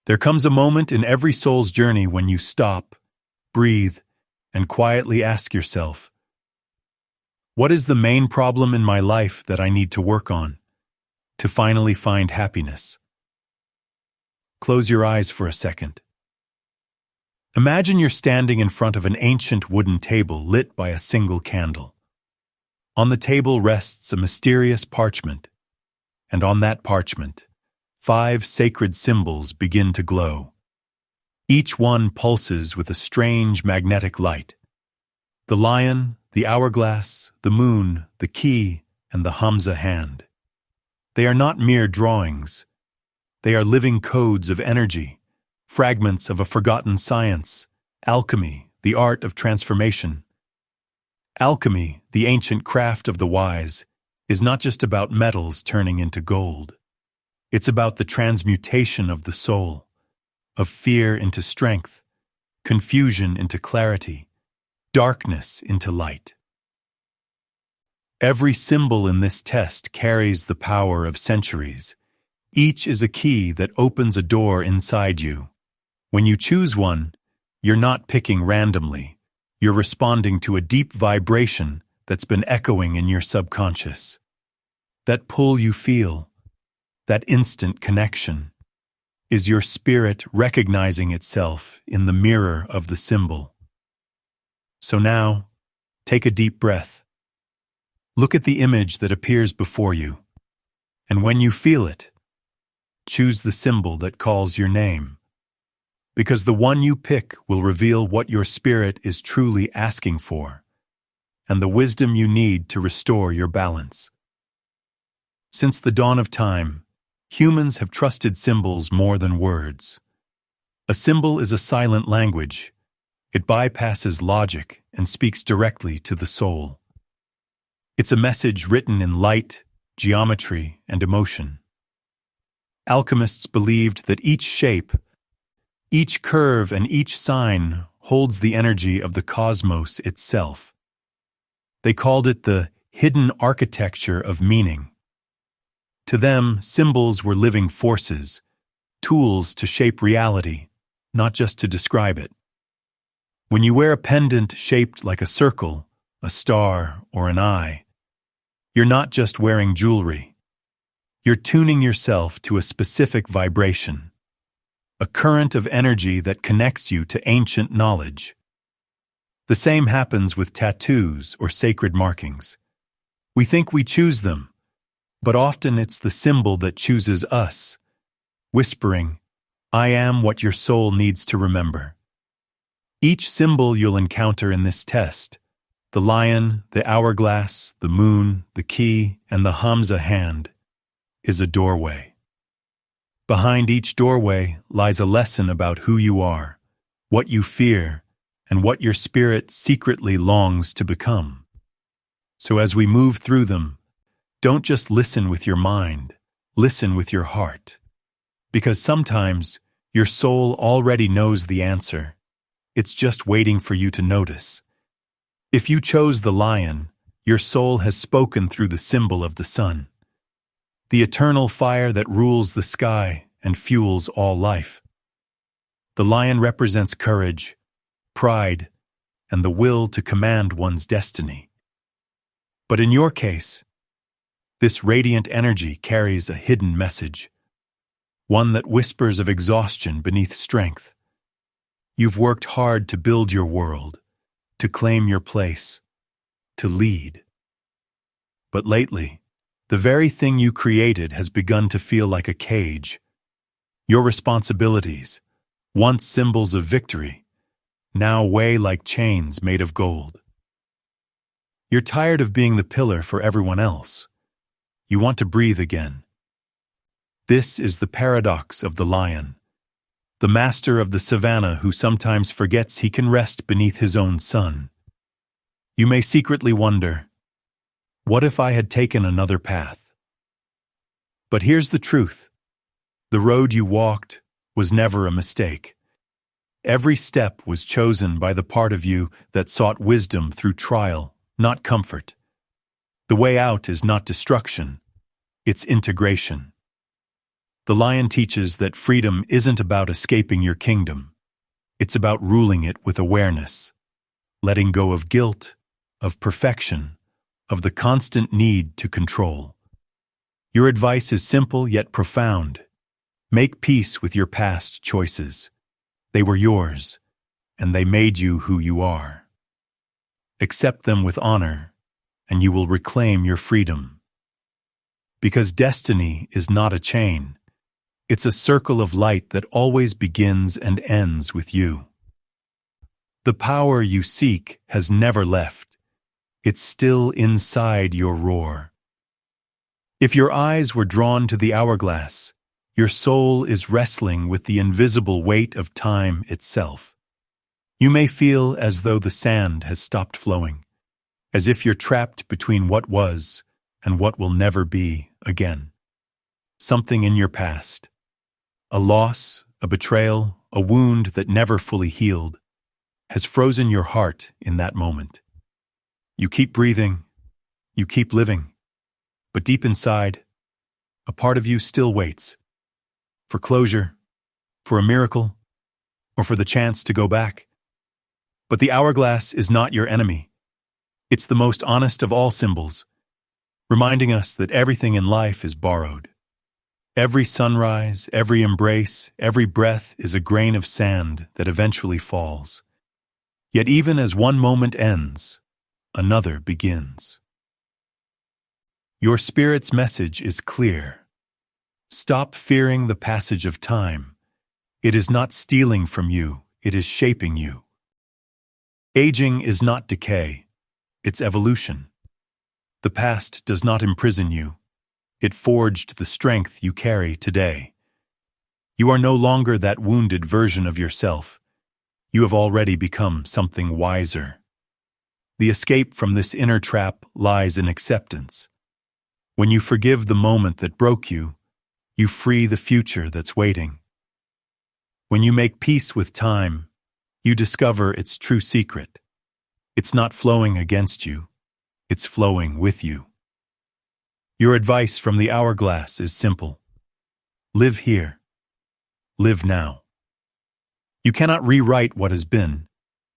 There comes a moment in every soul's journey when you stop, breathe, and quietly ask yourself, what is the main problem in my life that I need to work on to finally find happiness? Close your eyes for a second. Imagine you're standing in front of an ancient wooden table lit by a single candle. On the table rests a mysterious parchment, and on that parchment, 5 sacred symbols begin to glow. Each one pulses with a strange magnetic light. The lion, the hourglass, the moon, the key, and the Hamsa Hand. They are not mere drawings. They are living codes of energy, fragments of a forgotten science, alchemy, the art of transformation. Alchemy, the ancient craft of the wise, is not just about metals turning into gold. It's about the transmutation of the soul, of fear into strength, confusion into clarity, darkness into light. Every symbol in this test carries the power of centuries. Each is a key that opens a door inside you. When you choose one, you're not picking randomly. You're responding to a deep vibration that's been echoing in your subconscious. That pull you feel, that instant connection, is your spirit recognizing itself in the mirror of the symbol. So now, take a deep breath. Look at the image that appears before you, and when you feel it, choose the symbol that calls your name, because the one you pick will reveal what your spirit is truly asking for, and the wisdom you need to restore your balance. Since the dawn of time, humans have trusted symbols more than words. A symbol is a silent language. It bypasses logic and speaks directly to the soul. It's a message written in light, geometry, and emotion. Alchemists believed that each shape, each curve, and each sign holds the energy of the cosmos itself. They called it the hidden architecture of meaning. To them, symbols were living forces, tools to shape reality, not just to describe it. When you wear a pendant shaped like a circle, a star, or an eye, you're not just wearing jewelry. You're tuning yourself to a specific vibration, a current of energy that connects you to ancient knowledge. The same happens with tattoos or sacred markings. We think we choose them, but often it's the symbol that chooses us, whispering, "I am what your soul needs to remember." Each symbol you'll encounter in this test, the lion, the hourglass, the moon, the key, and the Hamsa Hand, is a doorway. Behind each doorway lies a lesson about who you are, what you fear, and what your spirit secretly longs to become. So as we move through them, don't just listen with your mind, listen with your heart. Because sometimes your soul already knows the answer. It's just waiting for you to notice. If you chose the lion, your soul has spoken through the symbol of the sun, the eternal fire that rules the sky and fuels all life. The lion represents courage, pride, and the will to command one's destiny. But in your case, this radiant energy carries a hidden message, one that whispers of exhaustion beneath strength. You've worked hard to build your world, to claim your place, to lead. But lately, the very thing you created has begun to feel like a cage. Your responsibilities, once symbols of victory, now weigh like chains made of gold. You're tired of being the pillar for everyone else. You want to breathe again. This is the paradox of the lion, the master of the savannah who sometimes forgets he can rest beneath his own sun. You may secretly wonder, what if I had taken another path? But here's the truth. The road you walked was never a mistake. Every step was chosen by the part of you that sought wisdom through trial, not comfort. The way out is not destruction, it's integration. The lion teaches that freedom isn't about escaping your kingdom. It's about ruling it with awareness, letting go of guilt, of perfection, of the constant need to control. Your advice is simple yet profound. Make peace with your past choices. They were yours, and they made you who you are. Accept them with honor, and you will reclaim your freedom. Because destiny is not a chain. It's a circle of light that always begins and ends with you. The power you seek has never left. It's still inside your roar. If your eyes were drawn to the hourglass, your soul is wrestling with the invisible weight of time itself. You may feel as though the sand has stopped flowing, as if you're trapped between what was and what will never be again. Something in your past, a loss, a betrayal, a wound that never fully healed, has frozen your heart in that moment. You keep breathing, you keep living, but deep inside, a part of you still waits. For closure, for a miracle, or for the chance to go back. But the hourglass is not your enemy. It's the most honest of all symbols, reminding us that everything in life is borrowed. Every sunrise, every embrace, every breath is a grain of sand that eventually falls. Yet even as one moment ends, another begins. Your spirit's message is clear. Stop fearing the passage of time. It is not stealing from you, it is shaping you. Aging is not decay, it's evolution. The past does not imprison you. It forged the strength you carry today. You are no longer that wounded version of yourself. You have already become something wiser. The escape from this inner trap lies in acceptance. When you forgive the moment that broke you, you free the future that's waiting. When you make peace with time, you discover its true secret. It's not flowing against you, it's flowing with you. Your advice from the hourglass is simple. Live here. Live now. You cannot rewrite what has been,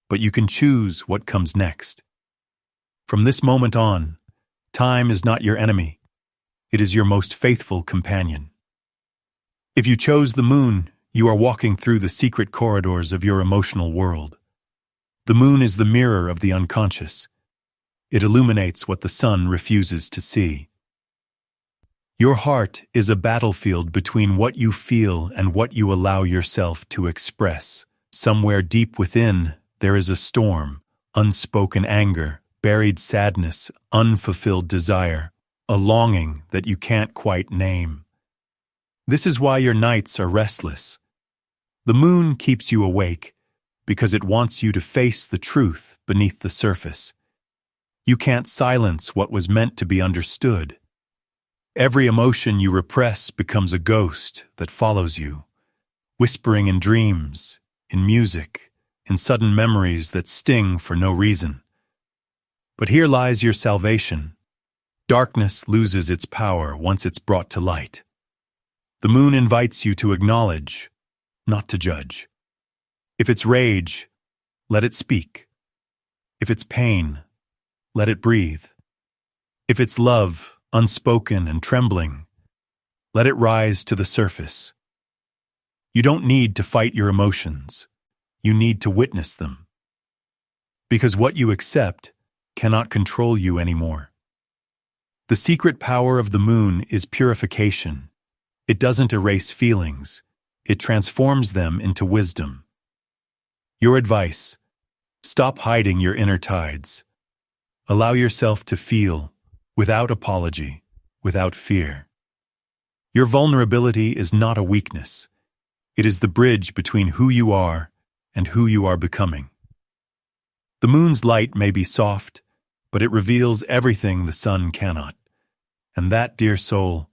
but you can choose what comes next. From this moment on, time is not your enemy. It is your most faithful companion. If you chose the moon, you are walking through the secret corridors of your emotional world. The moon is the mirror of the unconscious. It illuminates what the sun refuses to see. Your heart is a battlefield between what you feel and what you allow yourself to express. Somewhere deep within, there is a storm, unspoken anger, buried sadness, unfulfilled desire, a longing that you can't quite name. This is why your nights are restless. The moon keeps you awake because it wants you to face the truth beneath the surface. You can't silence what was meant to be understood. Every emotion you repress becomes a ghost that follows you, whispering in dreams, in music, in sudden memories that sting for no reason. But here lies your salvation. Darkness loses its power once it's brought to light. The moon invites you to acknowledge, not to judge. If it's rage, let it speak. If it's pain, let it breathe. If it's love, unspoken and trembling, let it rise to the surface. You don't need to fight your emotions. You need to witness them. Because what you accept cannot control you anymore. The secret power of the moon is purification. It doesn't erase feelings. It transforms them into wisdom. Your advice: stop hiding your inner tides. Allow yourself to feel, without apology, without fear. Your vulnerability is not a weakness. It is the bridge between who you are and who you are becoming. The moon's light may be soft, but it reveals everything the sun cannot. And that, dear soul,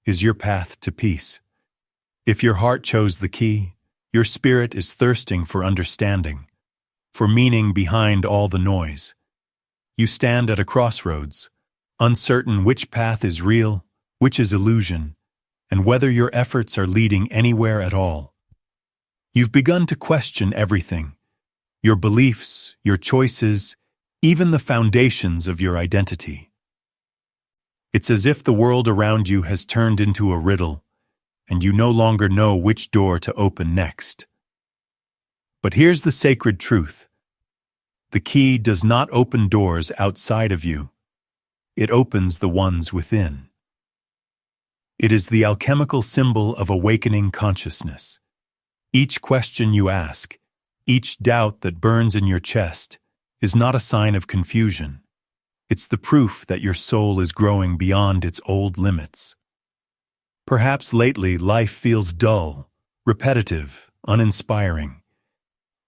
is your path to peace. If your heart chose the key, your spirit is thirsting for understanding, for meaning behind all the noise. You stand at a crossroads, uncertain which path is real, which is illusion, and whether your efforts are leading anywhere at all. You've begun to question everything: your beliefs, your choices, even the foundations of your identity. It's as if the world around you has turned into a riddle, and you no longer know which door to open next. But here's the sacred truth. The key does not open doors outside of you. It opens the ones within. It is the alchemical symbol of awakening consciousness. Each question you ask, each doubt that burns in your chest, is not a sign of confusion. It's the proof that your soul is growing beyond its old limits. Perhaps lately life feels dull, repetitive, uninspiring.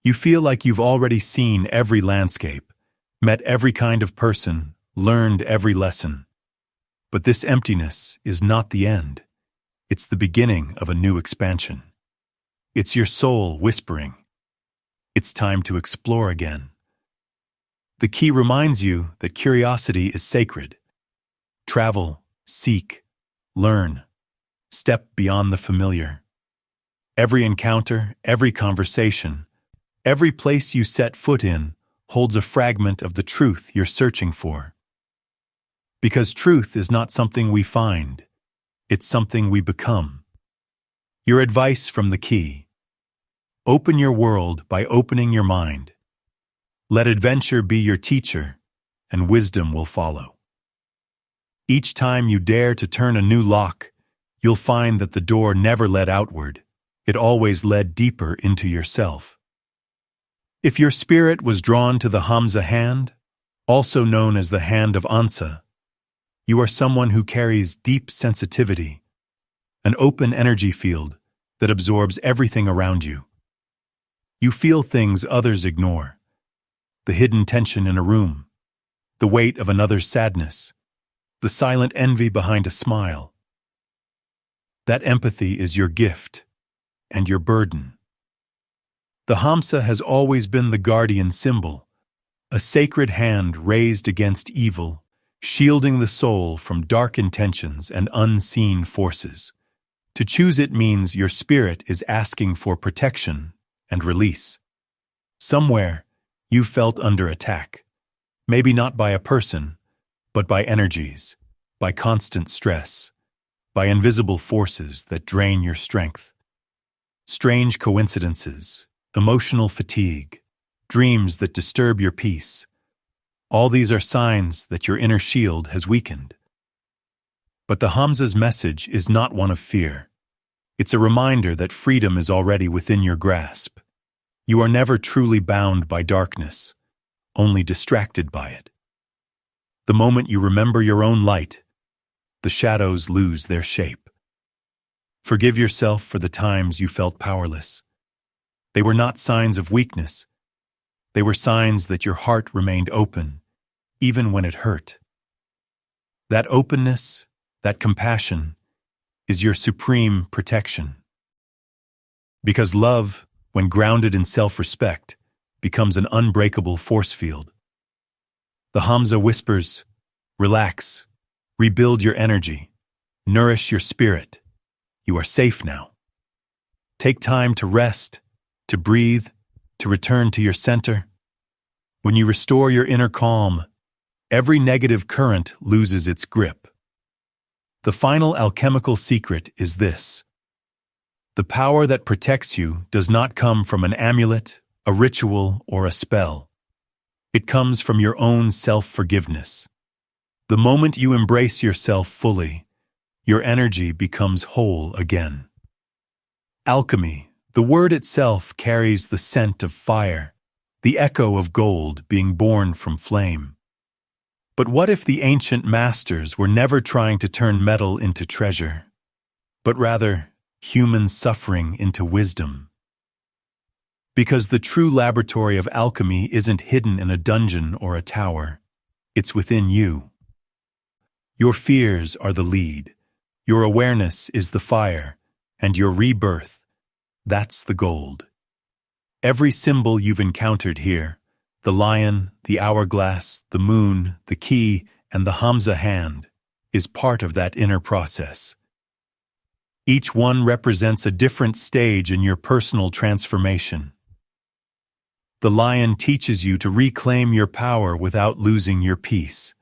You feel like you've already seen every landscape, met every kind of person, learned every lesson. But this emptiness is not the end. It's the beginning of a new expansion. It's your soul whispering, "It's time to explore again." The key reminds you that curiosity is sacred. Travel, seek, learn, step beyond the familiar. Every encounter, every conversation, every place you set foot in holds a fragment of the truth you're searching for. Because truth is not something we find, it's something we become. Your advice from the key: open your world by opening your mind. Let adventure be your teacher, and wisdom will follow. Each time you dare to turn a new lock, you'll find that the door never led outward. It always led deeper into yourself. If your spirit was drawn to the Hamsa Hand, also known as the Hand of Ansa, you are someone who carries deep sensitivity, an open energy field that absorbs everything around you. You feel things others ignore: the hidden tension in a room, the weight of another's sadness, the silent envy behind a smile. That empathy is your gift and your burden. The Hamsa has always been the guardian symbol, a sacred hand raised against evil, shielding the soul from dark intentions and unseen forces. To choose it means your spirit is asking for protection and release. Somewhere, you felt under attack, maybe not by a person, but by energies, by constant stress, by invisible forces that drain your strength. Strange coincidences, emotional fatigue, dreams that disturb your peace. All these are signs that your inner shield has weakened. But the Hamsa's message is not one of fear. It's a reminder that freedom is already within your grasp. You are never truly bound by darkness, only distracted by it. The moment you remember your own light, the shadows lose their shape. Forgive yourself for the times you felt powerless. They were not signs of weakness. They were signs that your heart remained open, even when it hurt. That openness, that compassion, is your supreme protection. Because love, when grounded in self-respect, becomes an unbreakable force field. The Hamsa whispers, "Relax, rebuild your energy, nourish your spirit. You are safe now." Take time to rest, to breathe, to return to your center. When you restore your inner calm, every negative current loses its grip. The final alchemical secret is this: the power that protects you does not come from an amulet, a ritual, or a spell. It comes from your own self-forgiveness. The moment you embrace yourself fully, your energy becomes whole again. Alchemy, the word itself, carries the scent of fire, the echo of gold being born from flame. But what if the ancient masters were never trying to turn metal into treasure, but rather human suffering into wisdom? Because the true laboratory of alchemy isn't hidden in a dungeon or a tower. It's within you. Your fears are the lead, your awareness is the fire, and your rebirth, that's the gold. Every symbol you've encountered here, the lion, the hourglass, the moon, the key, and the Hamsa hand, is part of that inner process. Each one represents a different stage in your personal transformation. The lion teaches you to reclaim your power without losing your peace.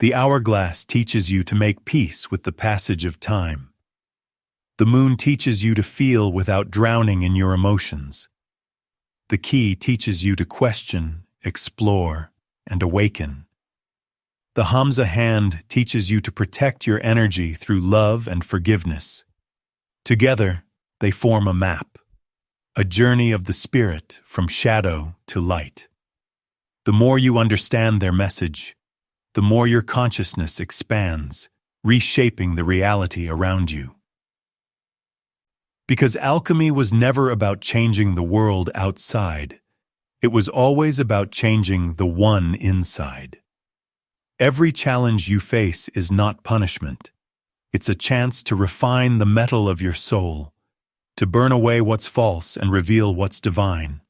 The hourglass teaches you to make peace with the passage of time. The moon teaches you to feel without drowning in your emotions. The key teaches you to question, explore, and awaken. The Hamsa Hand teaches you to protect your energy through love and forgiveness. Together, they form a map, a journey of the spirit from shadow to light. The more you understand their message, the more your consciousness expands, reshaping the reality around you. Because alchemy was never about changing the world outside, it was always about changing the one inside. Every challenge you face is not punishment. It's a chance to refine the metal of your soul, to burn away what's false and reveal what's divine.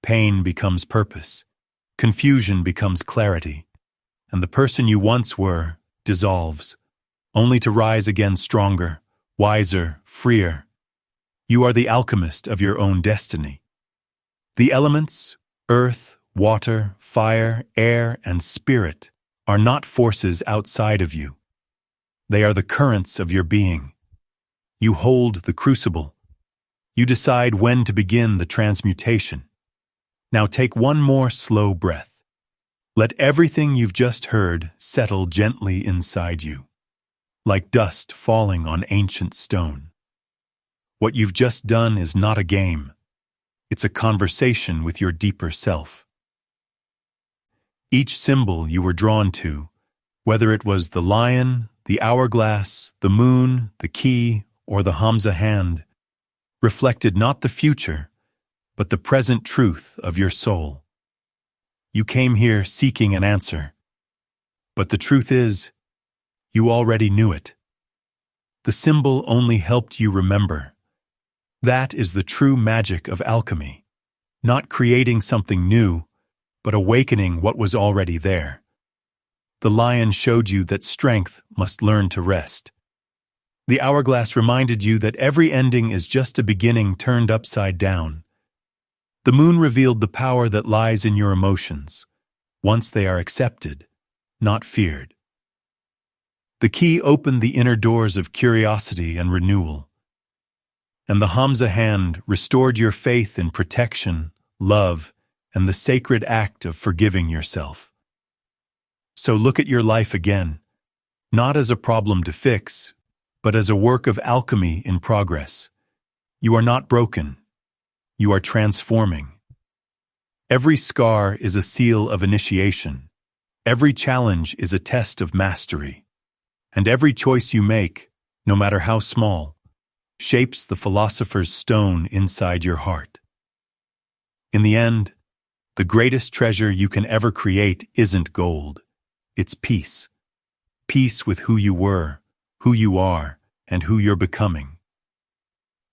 Pain becomes purpose, confusion becomes clarity, and the person you once were dissolves, only to rise again stronger, wiser, freer. You are the alchemist of your own destiny. The elements, earth, water, fire, air, and spirit, are not forces outside of you. They are the currents of your being. You hold the crucible. You decide when to begin the transmutation. Now take one more slow breath. Let everything you've just heard settle gently inside you, like dust falling on ancient stone. What you've just done is not a game. It's a conversation with your deeper self. Each symbol you were drawn to, whether it was the lion, the hourglass, the moon, the key, or the Hamsa Hand, reflected not the future, but the present truth of your soul. You came here seeking an answer, but the truth is, you already knew it. The symbol only helped you remember. That is the true magic of alchemy, not creating something new, but awakening what was already there. The lion showed you that strength must learn to rest. The hourglass reminded you that every ending is just a beginning turned upside down. The moon revealed the power that lies in your emotions, once they are accepted, not feared. The key opened the inner doors of curiosity and renewal. And the Hamsa Hand restored your faith in protection, love, and the sacred act of forgiving yourself. So look at your life again, not as a problem to fix, but as a work of alchemy in progress. You are not broken. You are transforming. Every scar is a seal of initiation. Every challenge is a test of mastery. And every choice you make, no matter how small, shapes the philosopher's stone inside your heart. In the end, the greatest treasure you can ever create isn't gold. It's peace. Peace with who you were, who you are, and who you're becoming.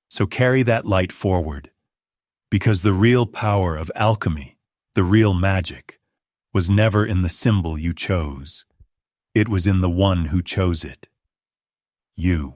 So carry that light forward, because the real power of alchemy, the real magic, was never in the symbol you chose. It was in the one who chose it. You.